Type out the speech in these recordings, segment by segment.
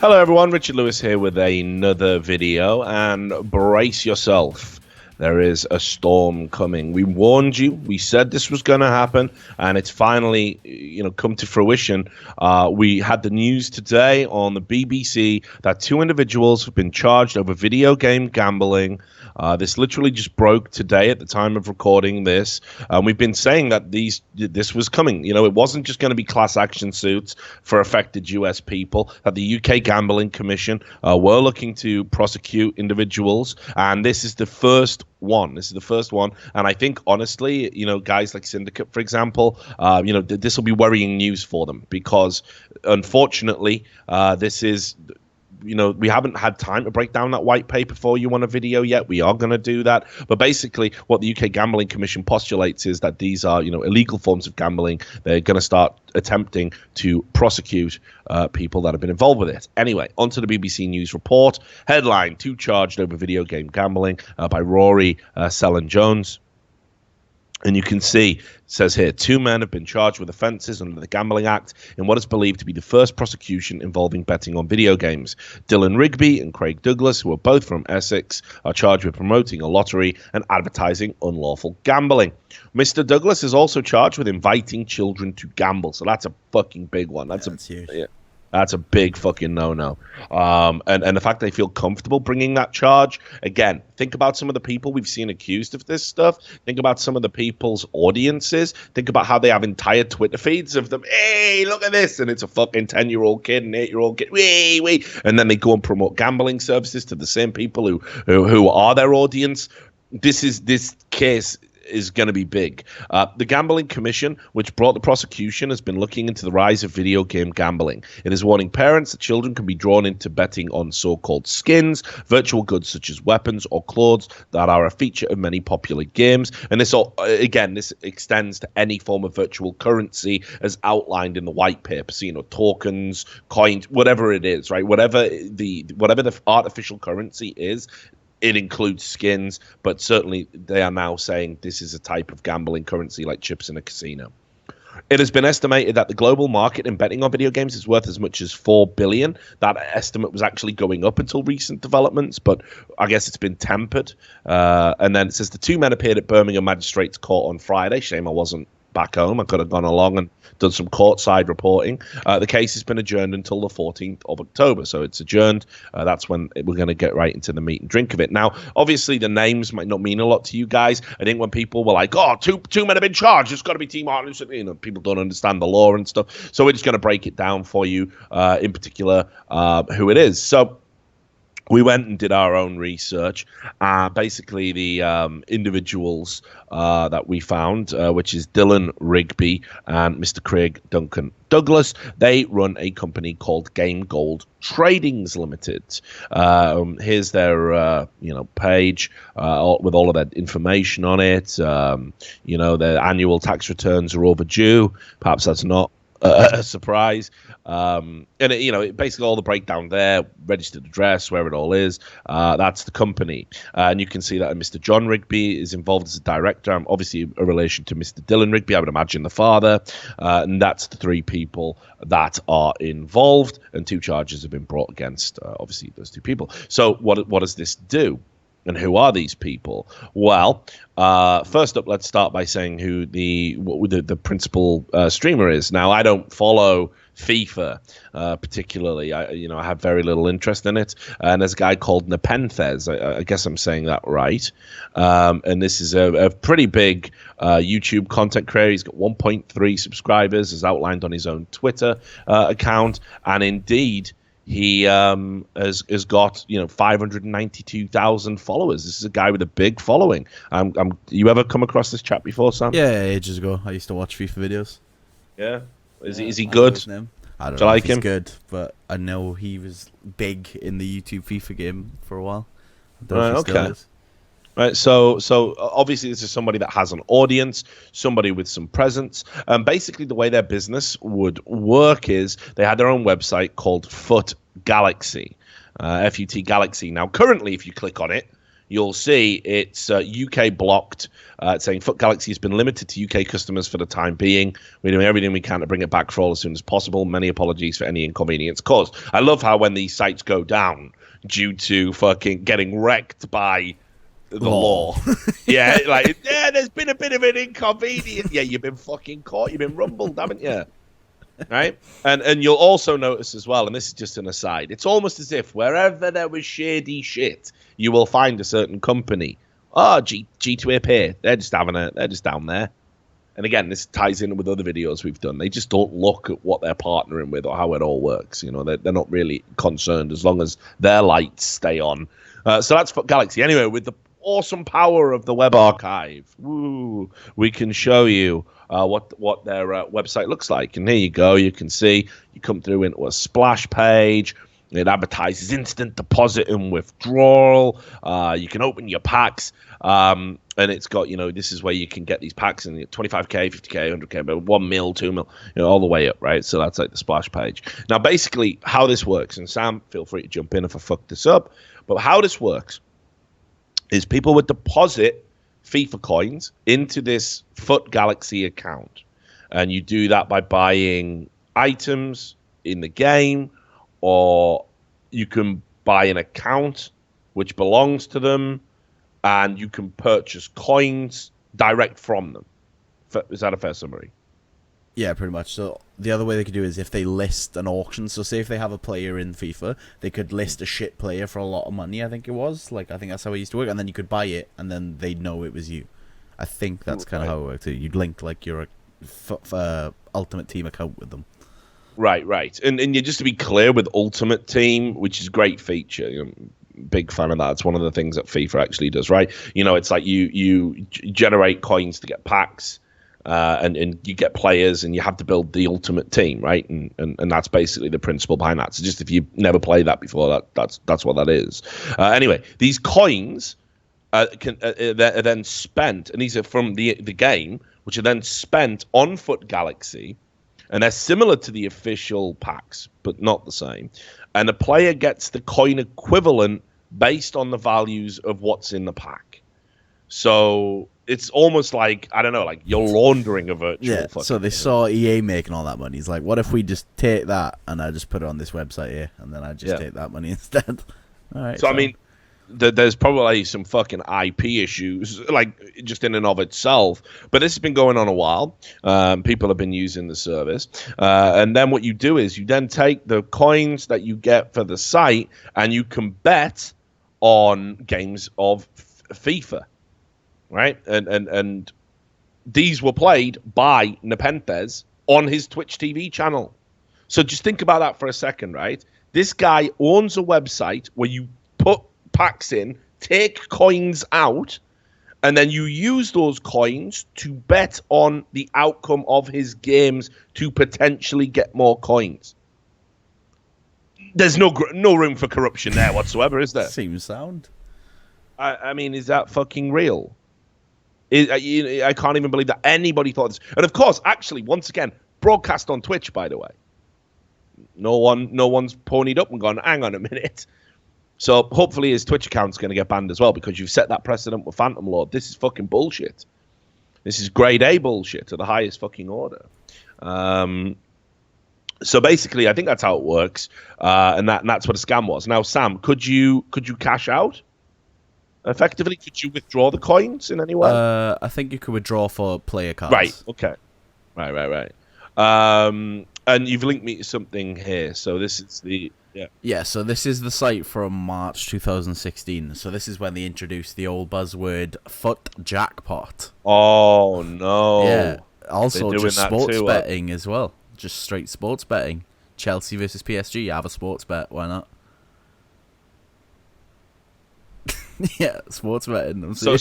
Hello everyone, Richard Lewis here with another video, and brace yourself. There is a storm coming. We warned you. We said this was going to happen, and it's finally, come to fruition. We had the news today on the BBC that 2 individuals have been charged over video game gambling. This literally just broke today at the time of recording this. We've been saying that this was coming. It wasn't just going to be class action suits for affected US people, that the UK Gambling Commission were looking to prosecute individuals, and this is the first one. This is the first one, and I think honestly, guys like Syndicate, for example, this will be worrying news for them, because unfortunately, this is. We haven't had time to break down that white paper for you on a video yet. We are going to do that. But basically, what the UK Gambling Commission postulates is that these are, illegal forms of gambling. They're going to start attempting to prosecute people that have been involved with it. Anyway, onto the BBC News report. Headline: 2 charged over video game gambling by Rory Sellan-Jones. And you can see, it says here, 2 men have been charged with offences under the Gambling Act in what is believed to be the first prosecution involving betting on video games. Dylan Rigby and Craig Douglas, who are both from Essex, are charged with promoting a lottery and advertising unlawful gambling. Mr. Douglas is also charged with inviting children to gamble, so that's a fucking big one. That's huge. Yeah. That's a big fucking no-no. And the fact they feel comfortable bringing that charge, again, think about some of the people we've seen accused of this stuff. Think about some of the people's audiences. Think about how they have entire Twitter feeds of them. Hey, look at this. And it's a fucking 10-year-old kid and 8-year-old kid. Wee. And then they go and promote gambling services to the same people who are their audience. This case is going to be big. The Gambling Commission, which brought the prosecution, has been looking into the rise of video game gambling. It is warning parents that children can be drawn into betting on so-called skins, virtual goods such as weapons or clothes that are a feature of many popular games. And this extends to any form of virtual currency as outlined in the white paper. So, tokens, coins, whatever it is, right? Whatever the artificial currency is, it includes skins, but certainly they are now saying this is a type of gambling currency like chips in a casino. It has been estimated that the global market in betting on video games is worth as much as $4 billion. That estimate was actually going up until recent developments, but I guess it's been tempered. And then it says the 2 men appeared at Birmingham Magistrates Court on Friday. Shame I wasn't back home. I could have gone along and done some courtside reporting. The case has been adjourned until the 14th of October, so it's adjourned. That's when we're going to get right into the meat and drink of it. Now, obviously, the names might not mean a lot to you guys. I think when people were like, "Oh, two men have been charged. It's got to be Team Martin," people don't understand the law and stuff. So we're just going to break it down for you, in particular, who it is. So we went and did our own research. Basically, the individuals that we found, which is Dylan Rigby and Mr. Craig Duncan Douglas, they run a company called Game Gold Tradings Limited. Here's their page with all of that information on it. Their annual tax returns are overdue. Perhaps that's not a surprise. And basically all the breakdown there, registered address, where it all is, that's the company. And you can see that Mr. John Rigby is involved as a director. I'm obviously a relation to Mr. Dylan Rigby, I would imagine the father. And that's the 3 people that are involved, and 2 charges have been brought against, obviously, those 2 people. So what does this do? And who are these people? Well, first up, let's start by saying who the principal streamer is. Now, I don't follow FIFA particularly. I have very little interest in it. And there's a guy called Nepenthez. I guess I'm saying that right. And this is a pretty big YouTube content creator. He's got 1.3 subscribers, as outlined on his own Twitter account. And indeed, he has got 592,000 followers. This is a guy with a big following. You ever come across this chap before, Sam? Yeah, ages ago. I used to watch FIFA videos. Yeah, is he good? I don't Do know you if like him? he's good, but I know he was big in the YouTube FIFA game for a while. I don't know if he still is. Right, so obviously this is somebody that has an audience, somebody with some presence. Basically, the way their business would work is they had their own website called FUT Galaxy, FUT Galaxy. Now, currently, if you click on it, you'll see it's UK blocked. It's saying Foot Galaxy has been limited to UK customers for the time being. We're doing everything we can to bring it back for all as soon as possible. Many apologies for any inconvenience caused. I love how when these sites go down due to fucking getting wrecked by the law. Yeah, like, yeah, there's been a bit of an inconvenience. Yeah, you've been fucking caught. You've been rumbled, haven't you? Right? And you'll also notice as well, and this is just an aside, it's almost as if wherever there was shady shit, you will find a certain company. Oh, G2AP here. They're just down there. And again, this ties in with other videos we've done. They just don't look at what they're partnering with or how it all works. You know, they're not really concerned as long as their lights stay on. So that's for Galaxy. Anyway, with the awesome power of the web archive, woo, we can show you what their website looks like. And here you go. You can see you come through into a splash page. It advertises instant deposit and withdrawal. You can open your packs. And it's got, you know, this is where you can get these packs in 25k, 50k, 100k, but 1 mil, 2 mil, you know, all the way up, right? So that's like the splash page. Now, basically, how this works, and Sam, feel free to jump in if I fuck this up, but how this works is people would deposit FIFA coins into this Foot Galaxy account. And you do that by buying items in the game, or you can buy an account which belongs to them, and you can purchase coins direct from them. Is that a fair summary? Yeah, pretty much. So the other way they could do is if they list an auction. So say if they have a player in FIFA, they could list a shit player for a lot of money, I think it was. Like, I think that's how it used to work. And then you could buy it, and then they'd know it was you. I think that's kind of how it worked too. You'd link, like, your Ultimate Team account with them. Right. And just to be clear, with Ultimate Team, which is a great feature, you know, big fan of that. It's one of the things that FIFA actually does, right? You know, it's like you generate coins to get packs, and you get players, and you have to build the ultimate team, right? And that's basically the principle behind that. So just if you've never played that before, that's what that is. Anyway, these coins are then spent, and these are from the game, which are then spent on Foot Galaxy, and they're similar to the official packs, but not the same. And the player gets the coin equivalent based on the values of what's in the pack. So it's almost like, I don't know, like you're laundering a virtual. Yeah, so they saw EA making all that money. It's like, what if we just take that and I just put it on this website here, and then I just take that money instead? All right. So I mean, there's probably some fucking IP issues, like, just in and of itself. But this has been going on a while. People have been using the service. And then what you do is you then take the coins that you get for the site, and you can bet on games of FIFA, right? And these were played by Nepenthez on his Twitch TV channel. So just think about that for a second, right? This guy owns a website where you put packs in, take coins out, and then you use those coins to bet on the outcome of his games to potentially get more coins. There's no room for corruption there whatsoever, is there? Seems sound. I mean, is that fucking real? I can't even believe that anybody thought this. And of course, actually, once again, broadcast on Twitch, by the way. No one's ponied up and gone, hang on a minute. So hopefully his Twitch account's going to get banned as well, because you've set that precedent with Phantom Lord. This is fucking bullshit. This is grade A bullshit to the highest fucking order. So basically, I think that's how it works, and that's what a scam was. Now, Sam, could you cash out effectively? Could you withdraw the coins in any way? I think you could withdraw for player cards. Right. Okay. Right. And you've linked me to something here. So this is the so this is the site from March 2016. So this is when they introduced the old buzzword Foot Jackpot. Oh no. Yeah. Also just sports betting as well. Just straight sports betting. Chelsea versus PSG. You have a sports bet. Why not? Yeah, sports betting. So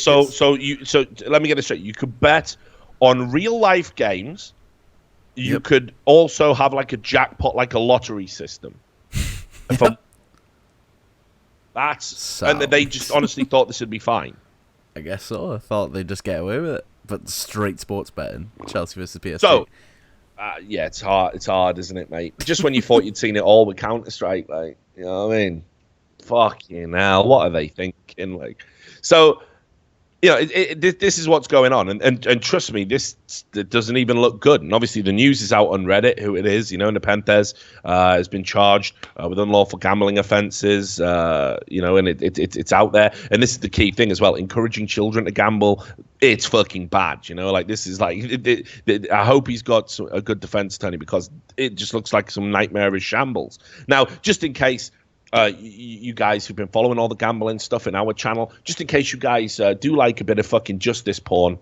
let me get this straight. You could bet on real life games. You could also have like a jackpot, like a lottery system. And they just honestly thought this would be fine. I guess so. I thought they'd just get away with it. But straight sports betting. Chelsea versus PSG. So, yeah, it's hard. It's hard, isn't it, mate? Just when you thought you'd seen it all with Counter-Strike, like, you know what I mean? Fucking hell, what are they thinking? Like, so you know, this is what's going on, and trust me, this doesn't even look good. And obviously, the news is out on Reddit who it is. You know, Nepenthez has been charged with unlawful gambling offences. You know, and it's out there. And this is the key thing as well: encouraging children to gamble. It's fucking bad. You know, like this is like. I hope he's got a good defense attorney because it just looks like some nightmarish shambles. Now, just in case. You guys who've been following all the gambling stuff in our channel, just in case you guys do like a bit of fucking justice porn,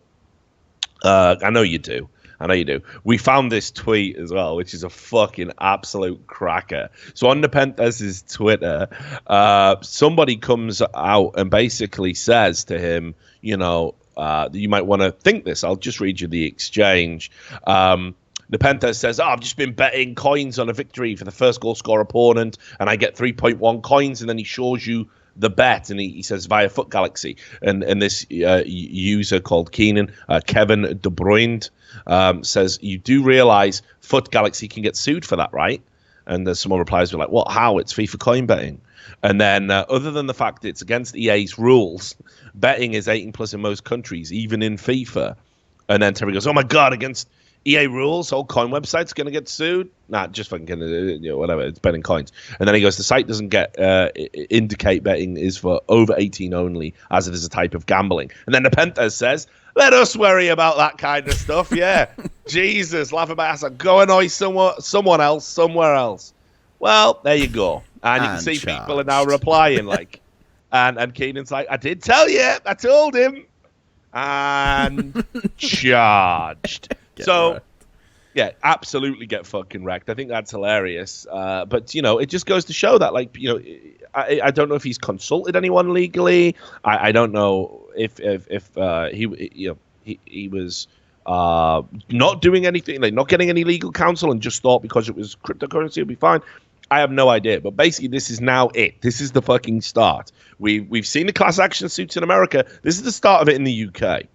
I know you do. I know you do. We found this tweet as well, which is a fucking absolute cracker. So on Nepentez's Twitter, somebody comes out and basically says to him, you know, you might want to think this. I'll just read you the exchange. Nepenthez says, I've just been betting coins on a victory for the first goal scorer opponent, and I get 3.1 coins, and then he shows you the bet, and he says via Foot Galaxy. And this user called Keenan, Kevin De Bruyne, says, you do realize Foot Galaxy can get sued for that, right? And there's someone replies, like, what, how? It's FIFA coin betting. And then other than the fact it's against EA's rules, betting is 18 plus in most countries, even in FIFA. And then Terry goes, oh my God, against EA rules, whole coin website's going to get sued? Nah, just fucking whatever. It's betting coins. And then he goes, the site doesn't get indicate betting is for over 18 only, as it is a type of gambling. And then Nepenthez says, let us worry about that kind of stuff. Yeah. Jesus, laugh about us. Go annoy someone else, somewhere else. Well, there you go. And you can see charged. people are now replying like, and Keenan's like, I did tell you. I told him. And charged. So, yeah, absolutely get fucking wrecked. I think that's hilarious. But, you know, it just goes to show that, like, you know, I don't know if he's consulted anyone legally. I don't know if he, you know, he was not doing anything, like not getting any legal counsel and just thought because it was cryptocurrency it'd be fine. I have no idea. But basically, this is now it. This is the fucking start. We've seen the class action suits in America. This is the start of it in the UK.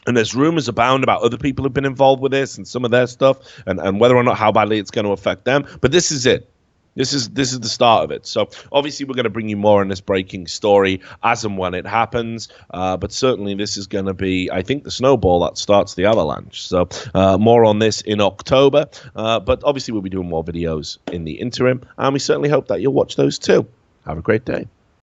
And there's rumors abound about other people who've been involved with this and some of their stuff and whether or not how badly it's going to affect them. But this is it. This is the start of it. So obviously we're going to bring you more on this breaking story as and when it happens. But certainly this is going to be, I think, the snowball that starts the avalanche. So more on this in October. But obviously we'll be doing more videos in the interim. And we certainly hope that you'll watch those too. Have a great day.